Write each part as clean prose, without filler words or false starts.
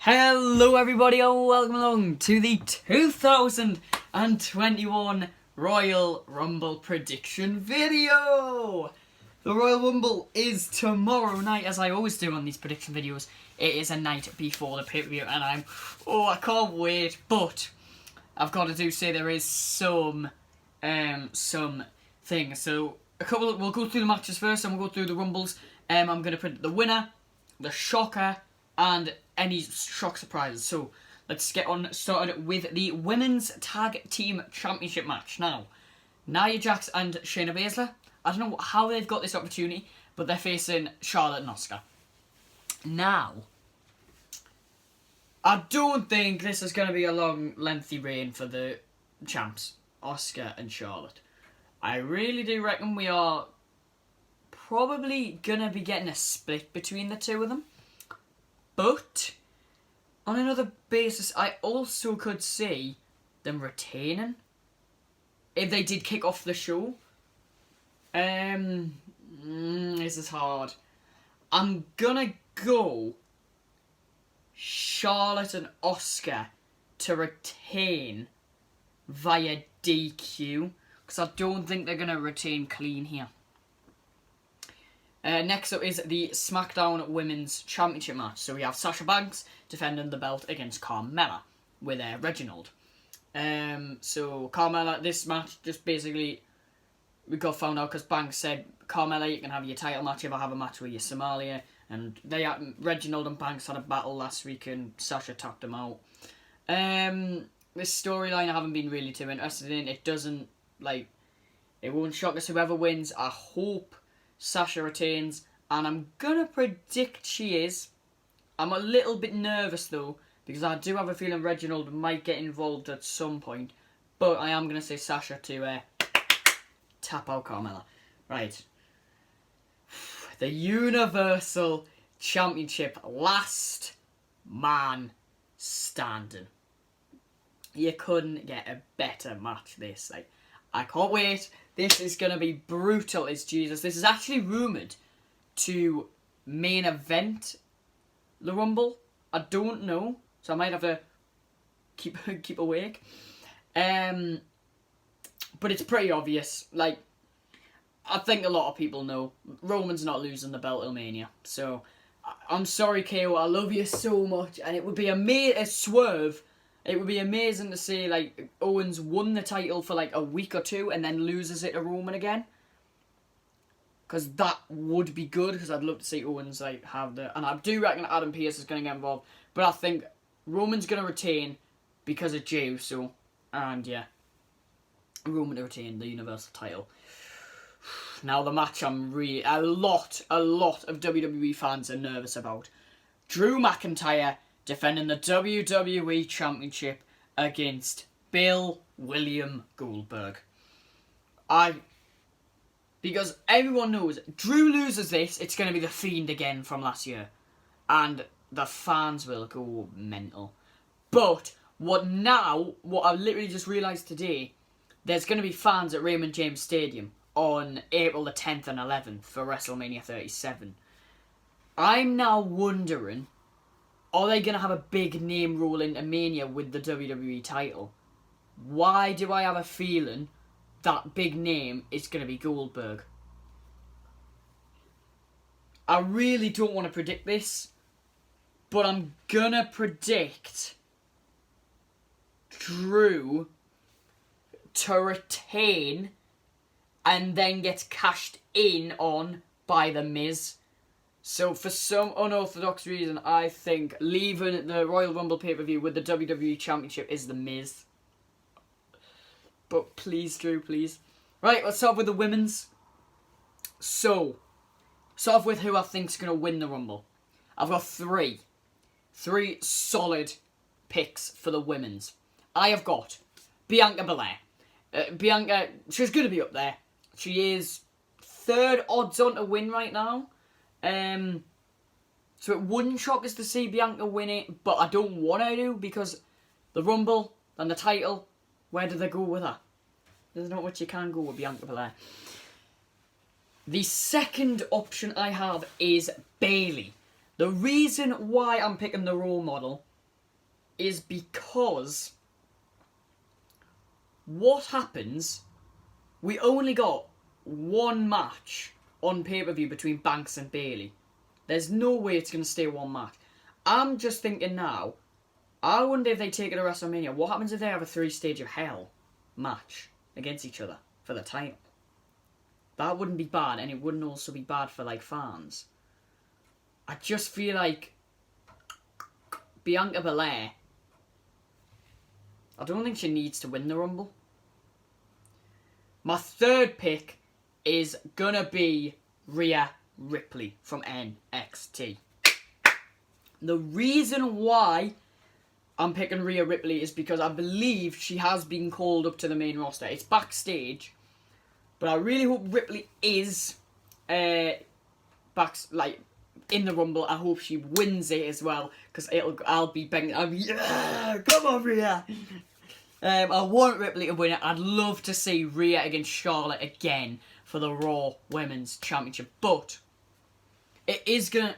Hello everybody and welcome along to the 2021 Royal Rumble prediction video! The Royal Rumble is tomorrow night, as I always do on these prediction videos. It is a night before the pay-per-view and I can't wait, but I've got to say there is some things. So we'll go through the matches first and we'll go through the Rumbles. I'm going to predict the winner, the shocker, and any shock surprises. So let's get on started with the Women's Tag Team Championship match. Now, Nia Jax and Shayna Baszler, I don't know how they've got this opportunity, but they're facing Charlotte and Asuka. Now, I don't think this is going to be a long, lengthy reign for the champs, Asuka and Charlotte. I really do reckon we are probably going to be getting a split between the two of them. But, on another basis, I also could see them retaining if they did kick off the show. This is hard. I'm gonna go Charlotte and Asuka to retain via DQ, because I don't think they're gonna retain clean here. Next up is the SmackDown Women's Championship match. So we have Sasha Banks defending the belt against Carmella with Reginald. So Carmella, this match just basically we got found out because Banks said, Carmella, you can have your title match if I have a match with you, Somalia. And Reginald and Banks had a battle last week and Sasha tapped them out. This storyline I haven't been really too interested in. It doesn't, it won't shock us whoever wins. I hope Sasha retains, and I'm gonna predict she is. I'm a little bit nervous though, because I do have a feeling Reginald might get involved at some point, but I am gonna say Sasha to tap out Carmella. Right. The Universal Championship, last man standing. You couldn't get a better match this. I can't wait. This is going to be brutal as Jesus. This is actually rumoured to main event the Rumble. I don't know, so I might have to keep awake. But it's pretty obvious. I think a lot of people know Roman's not losing the belt at Mania. So I'm sorry, KO. I love you so much, and it would be a swerve. It would be amazing to see, Owens won the title for, a week or two and then loses it to Roman again. Because that would be good, because I'd love to see Owens, have the... And I do reckon Adam Pearce is going to get involved. But I think Roman's going to retain because of Jey Uso. And, yeah. Roman to retain the Universal title. Now, the match I'm really... A lot of WWE fans are nervous about. Drew McIntyre defending the WWE Championship against Bill William Goldberg. Because everyone knows, Drew loses this, it's going to be the Fiend again from last year. And the fans will go mental. But, what I literally just realised today, there's going to be fans at Raymond James Stadium on April the 10th and 11th for WrestleMania 37. I'm now wondering, are they going to have a big name roll into Mania with the WWE title? Why do I have a feeling that big name is going to be Goldberg? I really don't want to predict this, but I'm going to predict Drew to retain and then gets cashed in on by The Miz. So for some unorthodox reason, I think leaving the Royal Rumble pay-per-view with the WWE Championship is The Miz. But please, Drew, please. Right, let's start with the women's. So, start off with who I think's going to win the Rumble. I've got three solid picks for the women's. I have got Bianca Belair. Bianca, she's going to be up there. She is third odds on to win right now. So it wouldn't shock us to see Bianca win it, but I don't want her to, because the Rumble and the title, where do they go with her? There's not much you can go with Bianca Belair. The second option I have is Bayley. The reason why I'm picking the role model is because what happens, we only got one match on pay-per-view between Banks and Bayley. There's no way it's going to stay one match. I'm just thinking now, I wonder if they take it to WrestleMania, what happens if they have a 3-stage of hell match against each other for the title? That wouldn't be bad, and it wouldn't also be bad for, like, fans. I just feel like Bianca Belair, I don't think she needs to win the Rumble. My third pick is gonna be Rhea Ripley from NXT. The reason why I'm picking Rhea Ripley is because I believe she has been called up to the main roster. It's backstage, but I really hope Ripley is in the Rumble. I hope she wins it as well, because I'll be banging. Yeah, come on, Rhea. I want Ripley to win it. I'd love to see Rhea against Charlotte again for the Raw Women's Championship, but it is gonna.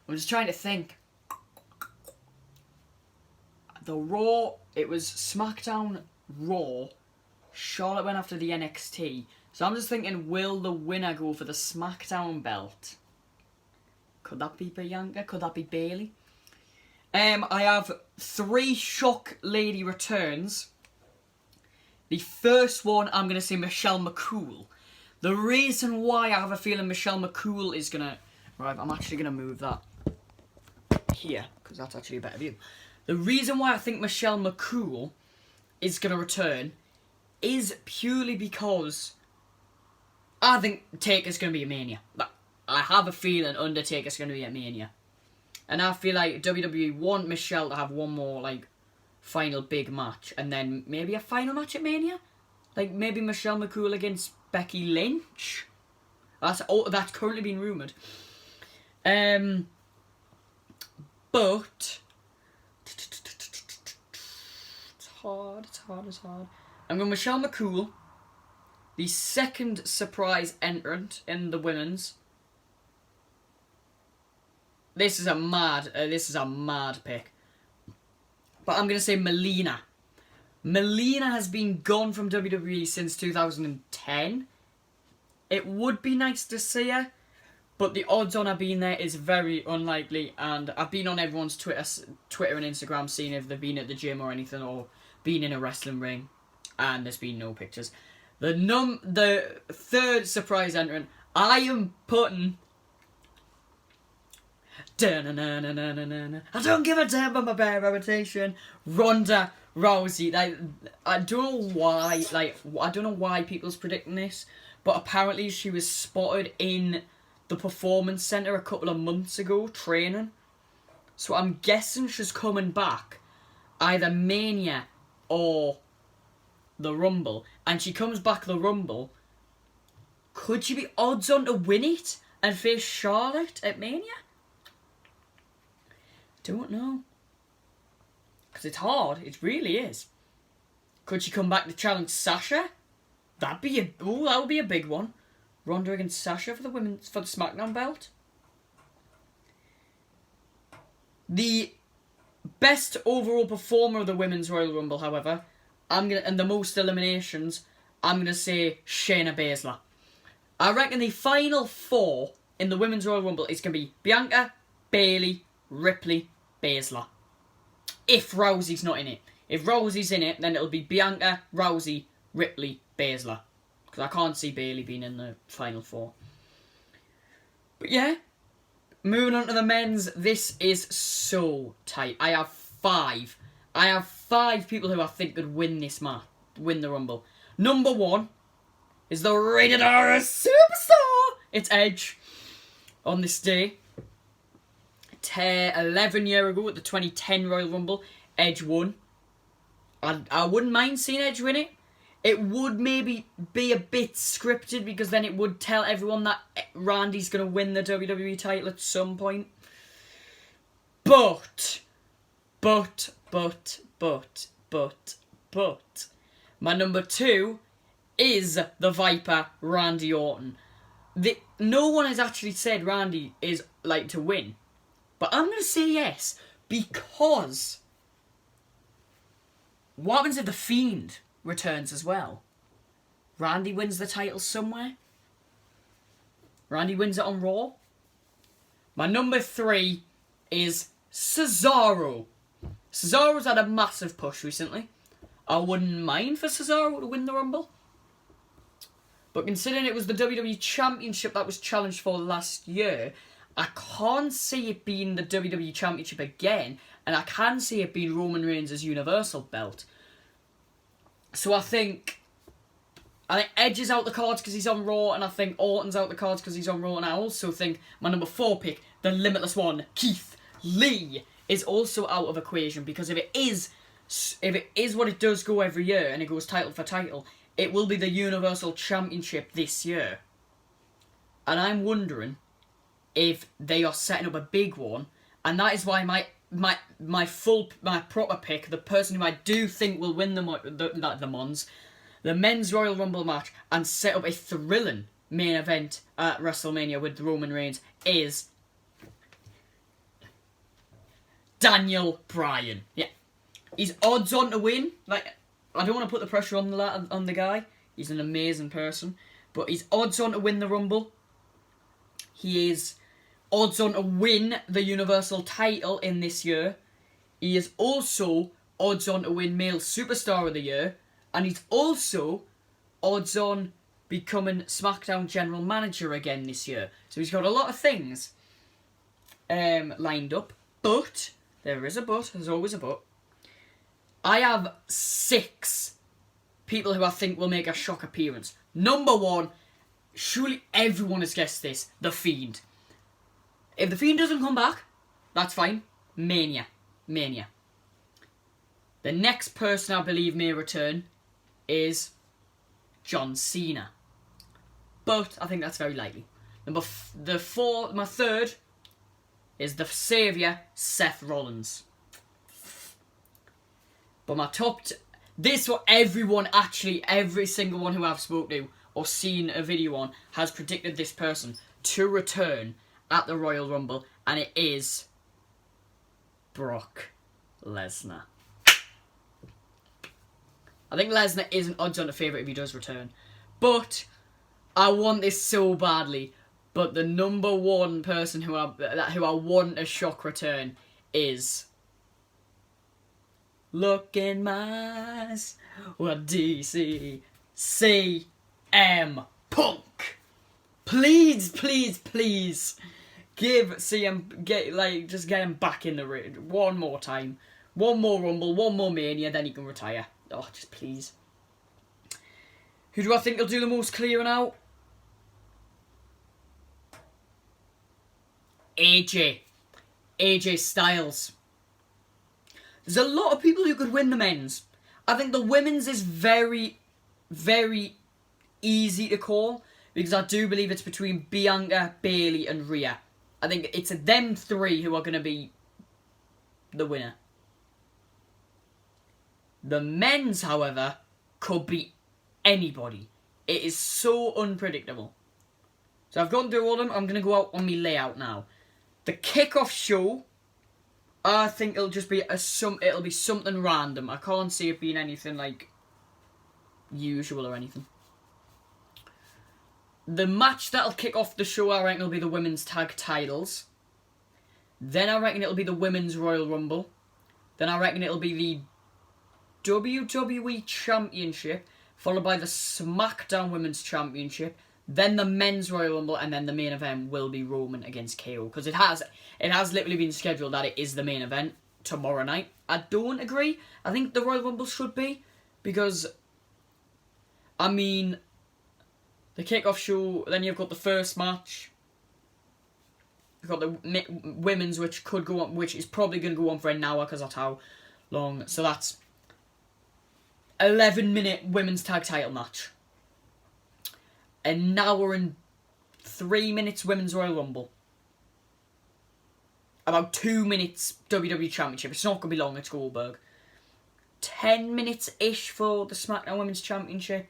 I'm just trying to think. The Raw, it was SmackDown, Raw. Charlotte went after the NXT. So I'm just thinking, will the winner go for the SmackDown belt? Could that be Bianca? Could that be Bayley? I have 3 shock lady returns. The first one, I'm going to say Michelle McCool. The reason why I have a feeling Michelle McCool is going to... Right, I'm actually going to move that here, because that's actually a better view. The reason why I think Michelle McCool is going to return is purely because I think Taker's going to be a Mania. I have a feeling Undertaker's going to be at Mania. And I feel like WWE want Michelle to have one more, like, final big match. And then maybe a final match at Mania? Like, maybe Michelle McCool against Becky Lynch? That's currently being rumoured. But... It's hard. I'm going Michelle McCool. The second surprise entrant in the women's. This is a mad pick. But I'm going to say Melina. Melina has been gone from WWE since 2010. It would be nice to see her, but the odds on her being there is very unlikely. And I've been on everyone's Twitter and Instagram seeing if they've been at the gym or anything, or been in a wrestling ring, and there's been no pictures. The third surprise entrant, I am putting... I don't give a damn about my bad reputation. Ronda Rousey. I don't know why people's predicting this, but apparently she was spotted in the Performance Centre a couple of months ago training. So I'm guessing she's coming back either Mania or the Rumble. And she comes back the Rumble. Could she be odds on to win it and face Charlotte at Mania? Don't know. Because it's hard. It really is. Could she come back to challenge Sasha? That would be a big one. Ronda against Sasha for the SmackDown belt. The best overall performer of the Women's Royal Rumble, however, and the most eliminations, I'm gonna say Shayna Baszler. I reckon the final 4 in the Women's Royal Rumble is gonna be Bianca, Bayley, Ripley, Baszler. If Rousey's not in it. If Rousey's in it, then it'll be Bianca, Rousey, Ripley, Baszler. Because I can't see Bayley being in the final 4. But yeah, moving on to the men's, this is so tight. I have 5 people who I think could win this match, win the Rumble. Number 1 is the Rated R Superstar. It's Edge. On this day, 11 years ago at the 2010 Royal Rumble, Edge won. I wouldn't mind seeing Edge win it. It would maybe be a bit scripted, because then it would tell everyone that Randy's going to win the WWE title at some point. But, my number 2 is the Viper, Randy Orton. No one has actually said Randy is like to win. But I'm going to say yes, because What happens if The Fiend returns as well? Randy wins the title somewhere? Randy wins it on Raw? My number 3 is Cesaro. Cesaro's had a massive push recently. I wouldn't mind for Cesaro to win the Rumble. But considering it was the WWE Championship that was challenged for last year, I can't see it being the WWE Championship again, and I can see it being Roman Reigns' Universal belt. So I think Edge is out the cards because he's on Raw, and I think Orton's out the cards because he's on Raw, and I also think my number 4 pick, the Limitless One, Keith Lee, is also out of equation, because if it is what it does go every year, and it goes title for title, it will be the Universal Championship this year. And I'm wondering if they are setting up a big one, and that is why my proper pick, the person who I do think will win the Men's Royal Rumble match and set up a thrilling main event at WrestleMania with Roman Reigns, is Daniel Bryan. Yeah. He's odds on to win. Like, I don't want to put the pressure on the guy. He's an amazing person. But he's odds on to win the Rumble. He is odds on to win the Universal title in this year. He is also odds on to win Male Superstar of the Year. And he's also odds on becoming SmackDown General Manager again this year. So he's got a lot of things lined up. But, there is a but, there's always a but. I have 6 people who I think will make a shock appearance. Number 1, surely everyone has guessed this, The Fiend. If The Fiend doesn't come back, that's fine. Mania. The next person I believe may return is John Cena. But I think that's very likely. My 3rd is the Saviour, Seth Rollins. But my this what everyone, actually every single one who I've spoken to or seen a video on has predicted this person to return at the Royal Rumble, and it is Brock Lesnar. I think Lesnar is an odds-on favourite if he does return. But I want this so badly. But the number 1 person who I want a shock return is... Look in my eyes, what do you see? CM Punk. Please, please, please, give CM, just get him back in the ring one more time. One more Rumble, one more Mania, then he can retire. Oh, just please. Who do I think will do the most clearing out? AJ Styles. There's a lot of people who could win the men's. I think the women's is very, very easy to call, because I do believe it's between Bianca, Bayley and Rhea. I think it's them 3 who are going to be the winner. The men's, however, could be anybody. It is so unpredictable. So I've gone through all of them. I'm going to go out on my layout now. The kickoff show, I think it'll just be it'll be something random. I can't see it being anything like usual or anything. The match that'll kick off the show, I reckon, will be the women's tag titles. Then I reckon it'll be the women's Royal Rumble. Then I reckon it'll be the WWE Championship, followed by the SmackDown Women's Championship, then the Men's Royal Rumble, and then the main event will be Roman against KO. Because it has literally been scheduled that it is the main event tomorrow night. I don't agree. I think the Royal Rumble should be, because, I mean, the kickoff show, then you've got the first match. You've got the women's, which could go on, which is probably going to go on for an hour, because that's how long. So that's 11-minute women's tag title match. An hour and 3 minutes women's Royal Rumble. About 2 minutes WWE Championship. It's not going to be long, it's Goldberg. 10 minutes-ish for the SmackDown Women's Championship.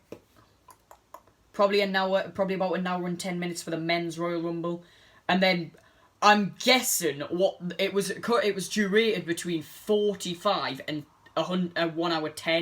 Probably about an hour and 10 minutes for the Men's Royal Rumble. And then, I'm guessing, it was durated between 45 and 1 hour 10.